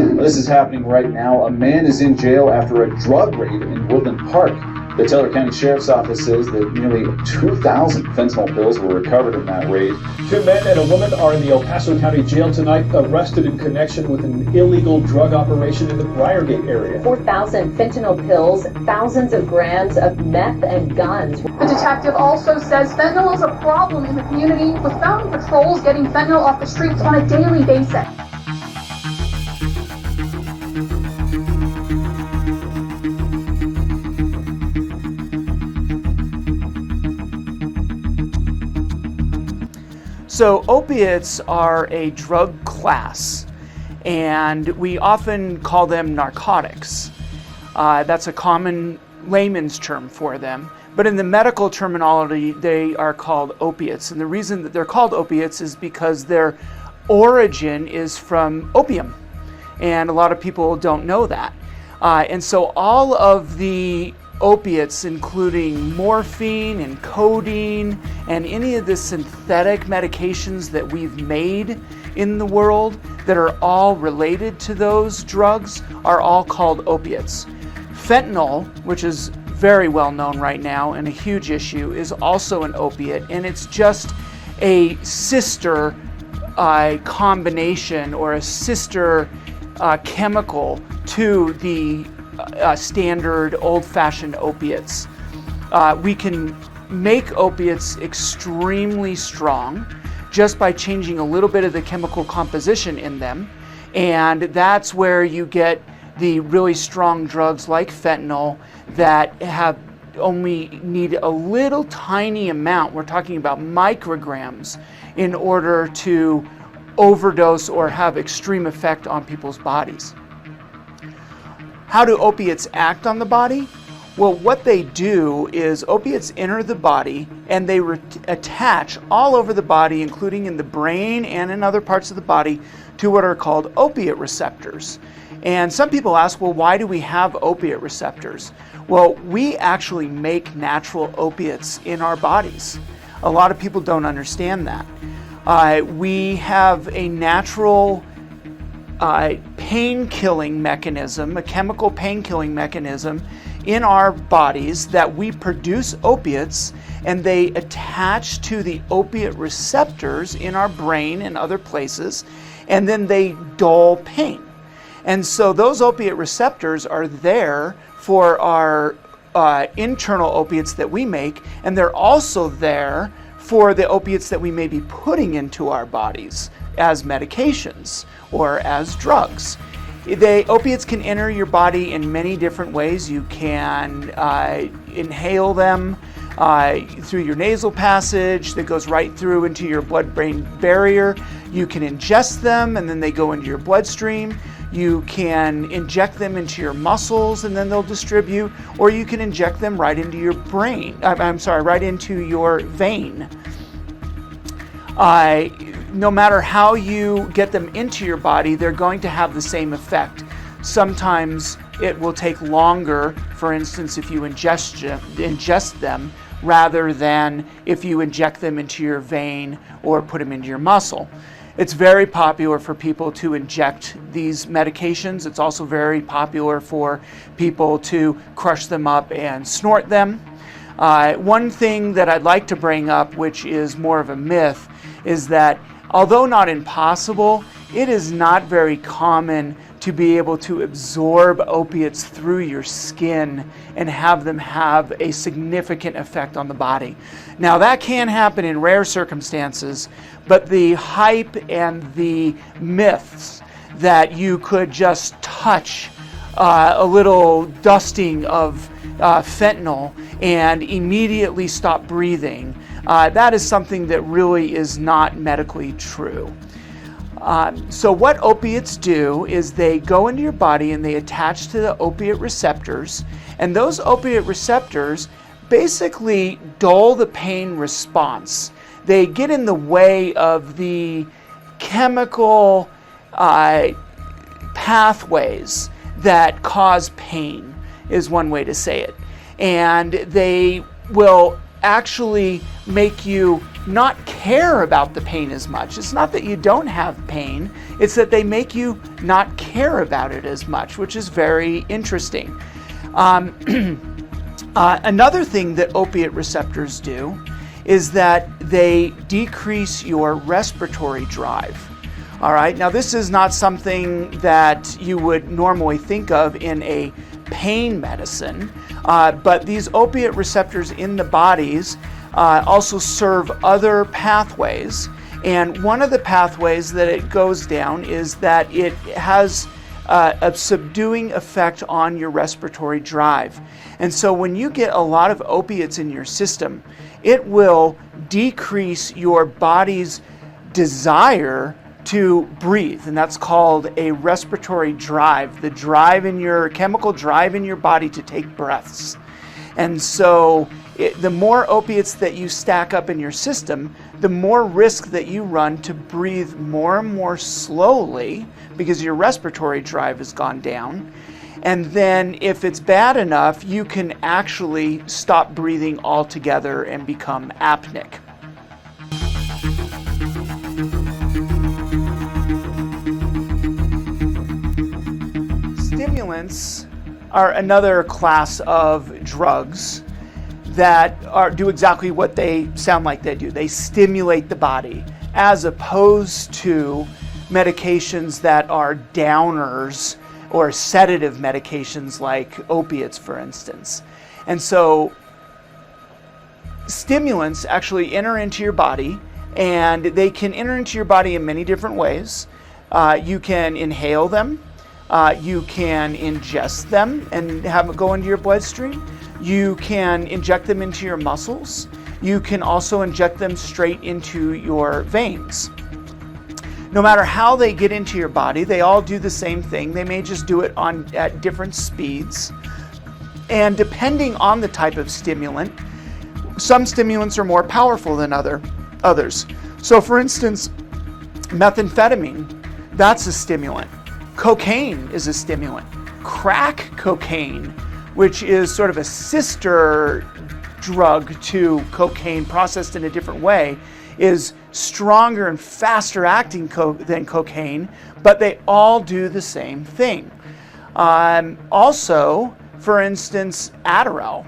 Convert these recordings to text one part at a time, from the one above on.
This is happening right now. A man is in jail after a drug raid in Woodland Park. The Taylor County Sheriff's Office says that nearly 2,000 fentanyl pills were recovered in that raid. 2 men and a woman are in the El Paso County Jail tonight, arrested in connection with an illegal drug operation in the Briargate area. 4,000 fentanyl pills, thousands of grams of meth and guns. The detective also says fentanyl is a problem in the community, with mountain patrols getting fentanyl off the streets on a daily basis. So opiates are a drug class, and we often call them narcotics. That's a common layman's term for them. But in the medical terminology, they are called opiates. And the reason that they're called opiates is because their origin is from opium. And a lot of people don't know that. And so all of the opiates, including morphine and codeine and any of the synthetic medications that we've made in the world that are all related to those drugs, are all called opiates. Fentanyl, which is very well known right now and a huge issue, is also an opiate, and it's just a sister combination or a sister chemical to the standard old-fashioned opiates. We can make opiates extremely strong just by changing a little bit of the chemical composition in them, and that's where you get the really strong drugs like fentanyl that have only need a little tiny amount, we're talking about micrograms, in order to overdose or have extreme effect on people's bodies. How do opiates act on the body? Well, what they do is opiates enter the body and they attach all over the body, including in the brain and in other parts of the body, to what are called opiate receptors. And some people ask, well, why do we have opiate receptors? Well, we actually make natural opiates in our bodies. A lot of people don't understand that. We have a natural pain-killing mechanism, a chemical pain-killing mechanism in our bodies that we produce opiates, and they attach to the opiate receptors in our brain and other places, and then they dull pain. And so those opiate receptors are there for our internal opiates that we make, and they're also there for the opiates that we may be putting into our bodies as medications or as drugs. Opiates can enter your body in many different ways. You can inhale them through your nasal passage that goes right through into your blood-brain barrier. You can ingest them and then they go into your bloodstream. You can inject them into your muscles and then they'll distribute, or you can inject them right into your brain. Right into your vein. No matter how you get them into your body, they're going to have the same effect. Sometimes it will take longer, for instance, if you ingest them, rather than if you inject them into your vein or put them into your muscle. It's very popular for people to inject these medications. It's also very popular for people to crush them up and snort them. One thing that I'd like to bring up, which is more of a myth, is that although not impossible, it is not very common to be able to absorb opiates through your skin and have them have a significant effect on the body. Now that can happen in rare circumstances, but the hype and the myths that you could just touch a little dusting of fentanyl and immediately stop breathing, that is something that really is not medically true. So what opiates do is they go into your body and they attach to the opiate receptors, and those opiate receptors basically dull the pain response. They get in the way of the chemical pathways that cause pain, is one way to say it. And they will actually make you not care about the pain as much. It's not that you don't have pain, it's that they make you not care about it as much, which is very interesting. Another thing that opiate receptors do is that they decrease your respiratory drive. All right, now this is not something that you would normally think of in a pain medicine, but these opiate receptors in the bodies also serve other pathways. And one of the pathways that it goes down is that it has a subduing effect on your respiratory drive. And so when you get a lot of opiates in your system, it will decrease your body's desire to breathe, and that's called a respiratory drive, the drive in your chemical drive in your body to take breaths. And so the more opiates that you stack up in your system, the more risk that you run to breathe more and more slowly because your respiratory drive has gone down. And then if it's bad enough, you can actually stop breathing altogether and become apneic. Stimulants are another class of drugs that do exactly what they sound like they do. They stimulate the body, as opposed to medications that are downers or sedative medications like opiates, for instance. And so stimulants actually enter into your body, and they can enter into your body in many different ways. You can inhale them. You can ingest them and have it go into your bloodstream. You can inject them into your muscles. You can also inject them straight into your veins. No matter how they get into your body, they all do the same thing. They may just do it at different speeds. And depending on the type of stimulant, some stimulants are more powerful than others. So for instance, methamphetamine, that's a stimulant. Cocaine is a stimulant. Crack cocaine, which is sort of a sister drug to cocaine processed in a different way, is stronger and faster acting than cocaine, but they all do the same thing. Also, for instance, Adderall,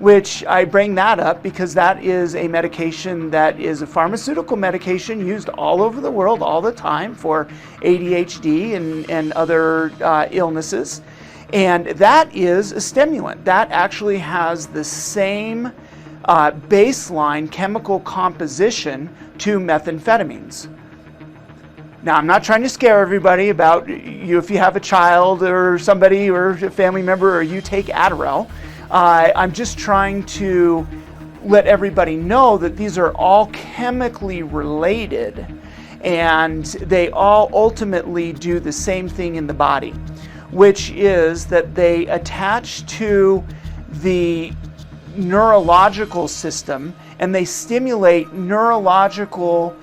which I bring that up because that is a medication that is a pharmaceutical medication used all over the world all the time for ADHD and other illnesses. And that is a stimulant. That actually has the same baseline chemical composition to methamphetamines. Now, I'm not trying to scare everybody about you if you have a child or somebody or a family member or you take Adderall. I'm just trying to let everybody know that these are all chemically related and they all ultimately do the same thing in the body, which is that they attach to the neurological system and they stimulate neurological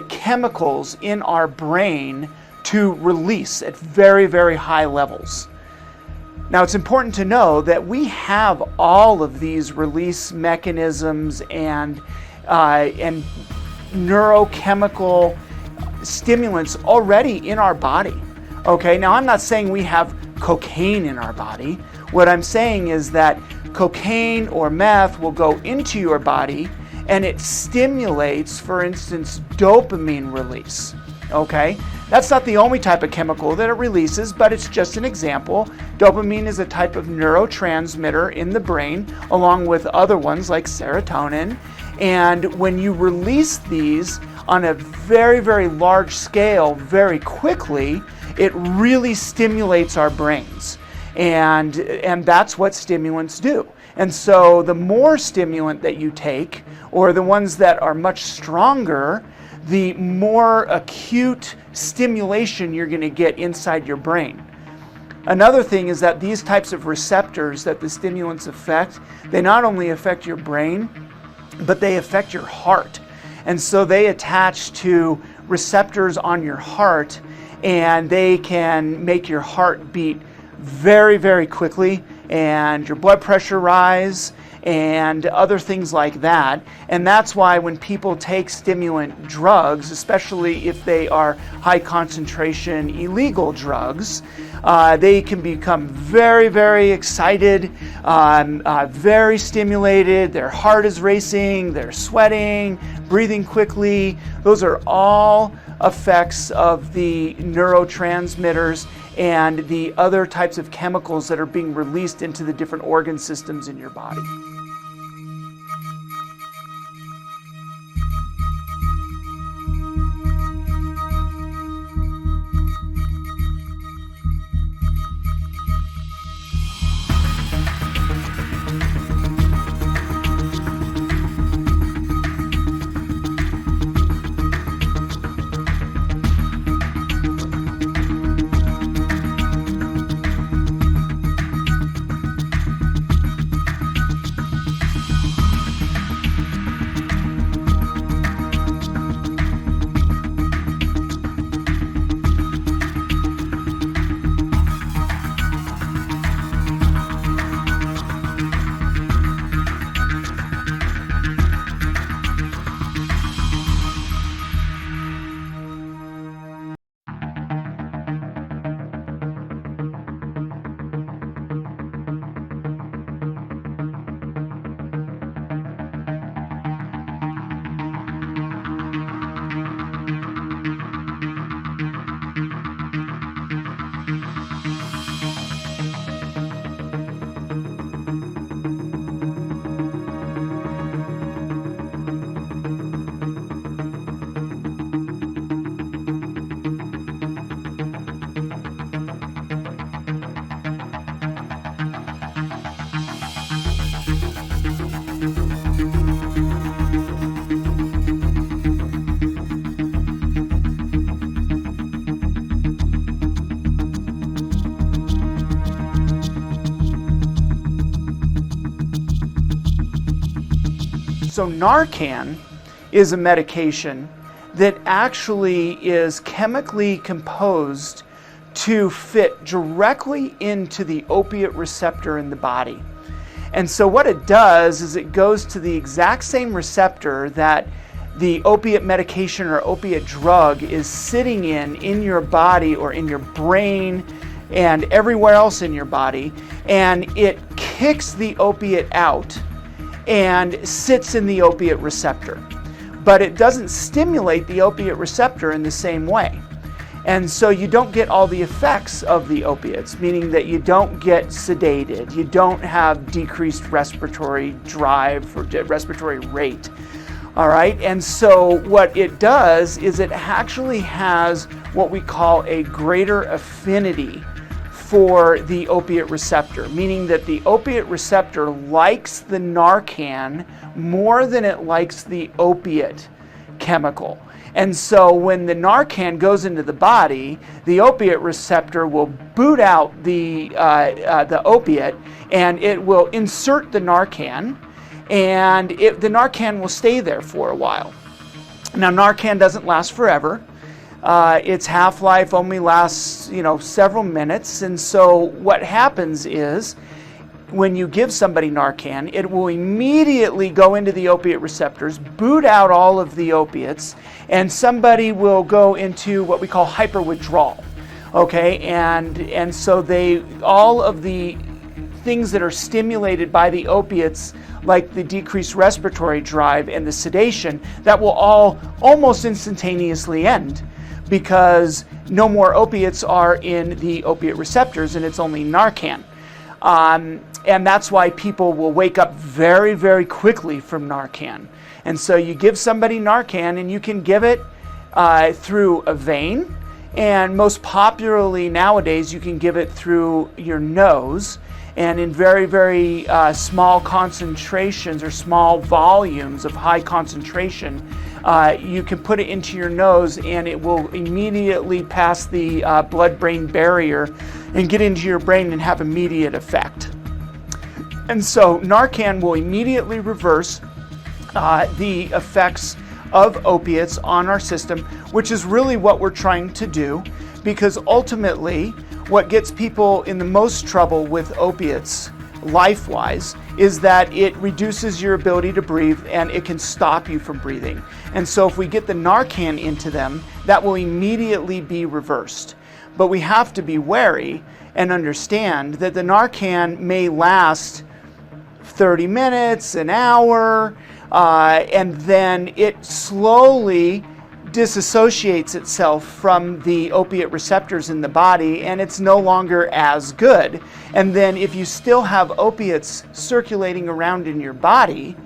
chemicals in our brain to release at very, very high levels. Now, it's important to know that we have all of these release mechanisms and neurochemical stimulants already in our body. Okay, now I'm not saying we have cocaine in our body. What I'm saying is that cocaine or meth will go into your body and it stimulates, for instance, dopamine release. Okay, that's not the only type of chemical that it releases, but it's just an example. Dopamine is a type of neurotransmitter in the brain, along with other ones like serotonin. And when you release these on a very, very large scale, very quickly, it really stimulates our brains. And that's what stimulants do. And so the more stimulant that you take, or the ones that are much stronger, the more acute stimulation you're going to get inside your brain. Another thing is that these types of receptors that the stimulants affect, they not only affect your brain, but they affect your heart. And so they attach to receptors on your heart, and they can make your heart beat very, very quickly, and your blood pressure rise, and other things like that. And that's why when people take stimulant drugs, especially if they are high concentration illegal drugs, they can become very, very excited, very stimulated. Their heart is racing, they're sweating, breathing quickly. Those are all effects of the neurotransmitters and the other types of chemicals that are being released into the different organ systems in your body. So Narcan is a medication that actually is chemically composed to fit directly into the opiate receptor in the body. And so what it does is it goes to the exact same receptor that the opiate medication or opiate drug is sitting in your body or in your brain and everywhere else in your body, and it kicks the opiate out and sits in the opiate receptor. But it doesn't stimulate the opiate receptor in the same way. And so you don't get all the effects of the opiates, meaning that you don't get sedated, you don't have decreased respiratory drive or respiratory rate. All right, and so what it does is it actually has what we call a greater affinity for the opiate receptor, meaning that the opiate receptor likes the Narcan more than it likes the opiate chemical. And so when the Narcan goes into the body, the opiate receptor will boot out the opiate, and it will insert the Narcan, and the Narcan will stay there for a while. Now, Narcan doesn't last forever. Its half-life only lasts, several minutes. And so what happens is when you give somebody Narcan, it will immediately go into the opiate receptors, boot out all of the opiates, and somebody will go into what we call hyperwithdrawal. Okay, and so all of the things that are stimulated by the opiates, like the decreased respiratory drive and the sedation, that will all almost instantaneously end, because no more opiates are in the opiate receptors and it's only Narcan. And that's why people will wake up very, very quickly from Narcan. And so you give somebody Narcan, and you can give it through a vein, and most popularly nowadays you can give it through your nose, and in very, very small concentrations or small volumes of high concentration. You can put it into your nose, and it will immediately pass the blood-brain barrier and get into your brain and have immediate effect. And so Narcan will immediately reverse the effects of opiates on our system, which is really what we're trying to do, because ultimately what gets people in the most trouble with opiates life-wise, is that it reduces your ability to breathe and it can stop you from breathing. And so if we get the Narcan into them, that will immediately be reversed. But we have to be wary and understand that the Narcan may last 30 minutes, an hour, and then it slowly disassociates itself from the opiate receptors in the body, and it's no longer as good. And then if you still have opiates circulating around in your body,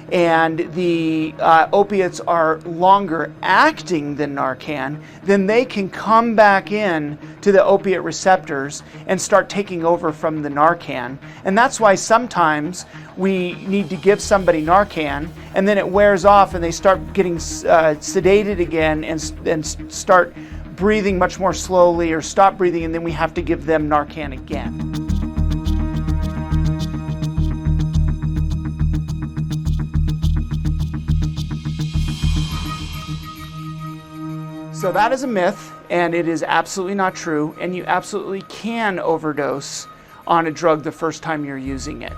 and the opiates are longer acting than Narcan, then they can come back in to the opiate receptors and start taking over from the Narcan. And that's why sometimes we need to give somebody Narcan, and then it wears off and they start getting sedated again and start breathing much more slowly or stop breathing, and then we have to give them Narcan again. So that is a myth, and it is absolutely not true, and you absolutely can overdose on a drug the first time you're using it.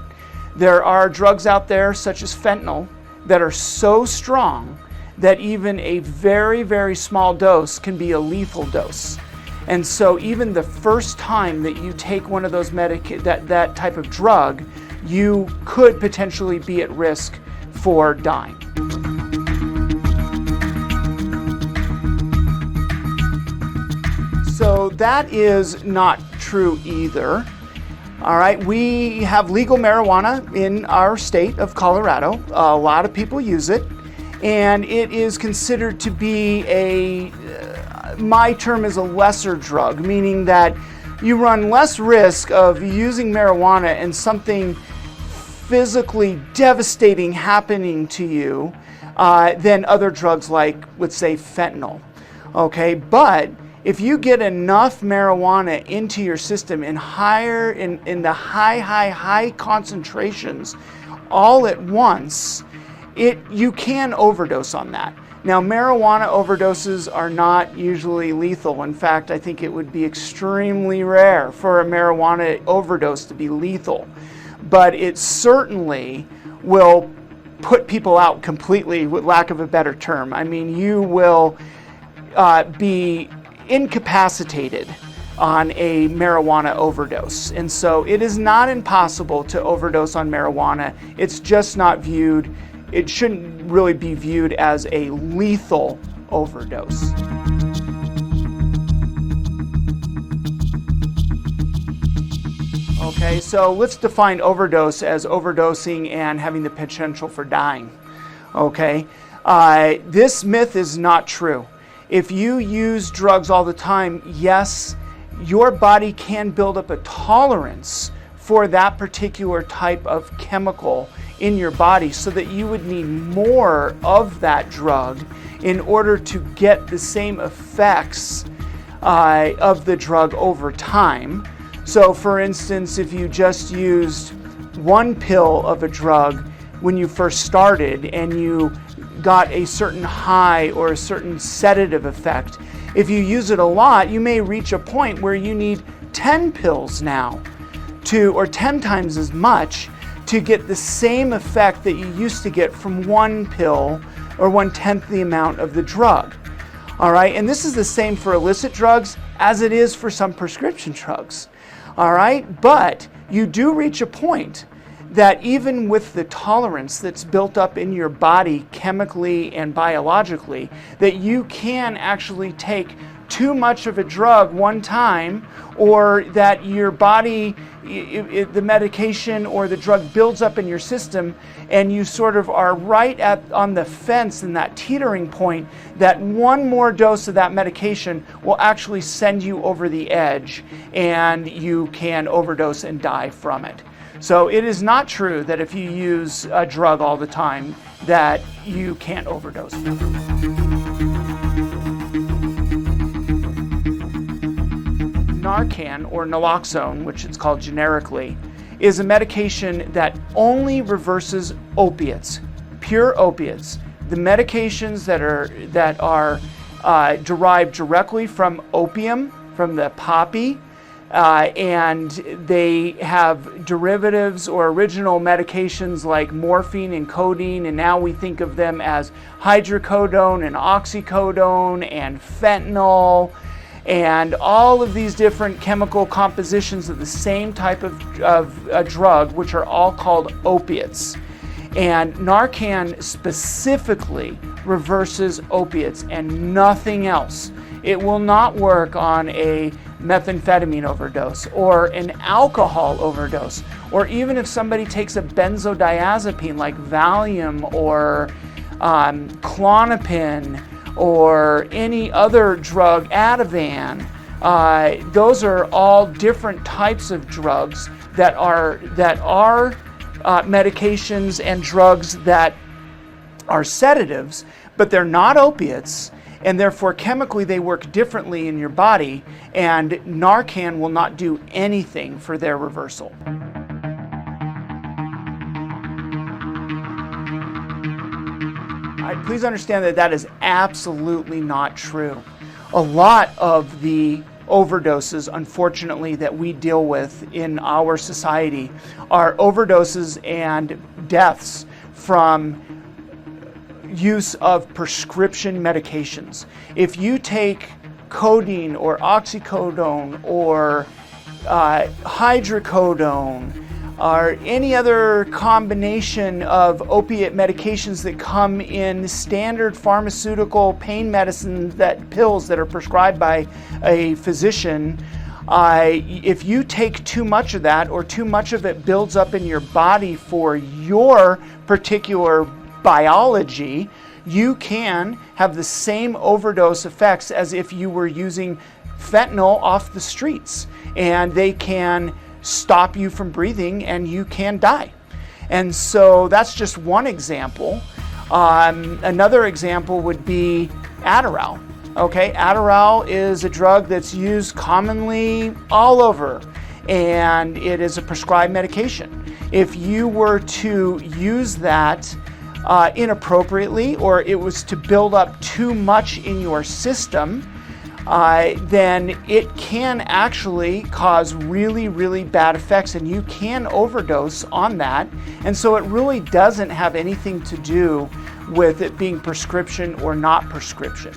There are drugs out there, such as fentanyl, that are so strong that even a very, very small dose can be a lethal dose. And so even the first time that you take one of those that type of drug, you could potentially be at risk for dying. So that is not true either. All right, we have legal marijuana in our state of Colorado. A lot of people use it, and it is considered to be my term is a lesser drug, meaning that you run less risk of using marijuana and something physically devastating happening to you than other drugs like, let's say, fentanyl. Okay, but if you get enough marijuana into your system in the high concentrations all at once, you can overdose on that. Now, marijuana overdoses are not usually lethal. In fact, I think it would be extremely rare for a marijuana overdose to be lethal. But it certainly will put people out completely, with lack of a better term. I mean, you will be incapacitated on a marijuana overdose. And so it is not impossible to overdose on marijuana. It's just not viewed, it shouldn't really be viewed as a lethal overdose. Okay, so let's define overdose as overdosing and having the potential for dying. Okay, this myth is not true. If you use drugs all the time, yes, your body can build up a tolerance for that particular type of chemical in your body so that you would need more of that drug in order to get the same effects of the drug over time. So for instance, if you just used one pill of a drug when you first started and you got a certain high or a certain sedative effect, if you use it a lot, you may reach a point where you need 10 pills now or 10 times as much to get the same effect that you used to get from one pill or 1/10 the amount of the drug. All right, and this is the same for illicit drugs as it is for some prescription drugs. All right, but you do reach a point that even with the tolerance that's built up in your body chemically and biologically, that you can actually take too much of a drug one time, or that your body, the medication or the drug builds up in your system, and you sort of are right on the fence in that teetering point, that one more dose of that medication will actually send you over the edge and you can overdose and die from it. So it is not true that if you use a drug all the time that you can't overdose. Narcan, or naloxone, which it's called generically, is a medication that only reverses opiates, pure opiates. The medications that are derived directly from opium, from the poppy, and they have derivatives or original medications like morphine and codeine, and now we think of them as hydrocodone and oxycodone and fentanyl, and all of these different chemical compositions of the same type of a drug, which are all called opiates. And Narcan specifically reverses opiates and nothing else. It will not work on a methamphetamine overdose or an alcohol overdose, or even if somebody takes a benzodiazepine like Valium or Klonopin or any other drug, Ativan. Those are all different types of drugs that are medications and drugs that are sedatives, but they're not opiates, and therefore chemically they work differently in your body, and Narcan will not do anything for their reversal. Please understand that that is absolutely not true. A lot of the overdoses, unfortunately, that we deal with in our society are overdoses and deaths from use of prescription medications. If you take codeine or oxycodone or hydrocodone or any other combination of opiate medications that come in standard pharmaceutical pain medicine, that pills that are prescribed by a physician, if you take too much of that or too much of it builds up in your body for your particular biology, you can have the same overdose effects as if you were using fentanyl off the streets, and they can stop you from breathing and you can die. And so that's just one example. Another example would be Adderall. Okay, Adderall is a drug that's used commonly all over, and it is a prescribed medication. If you were to use that inappropriately, or it was to build up too much in your system, then it can actually cause really, really bad effects, and you can overdose on that. And so it really doesn't have anything to do with it being prescription or not prescription.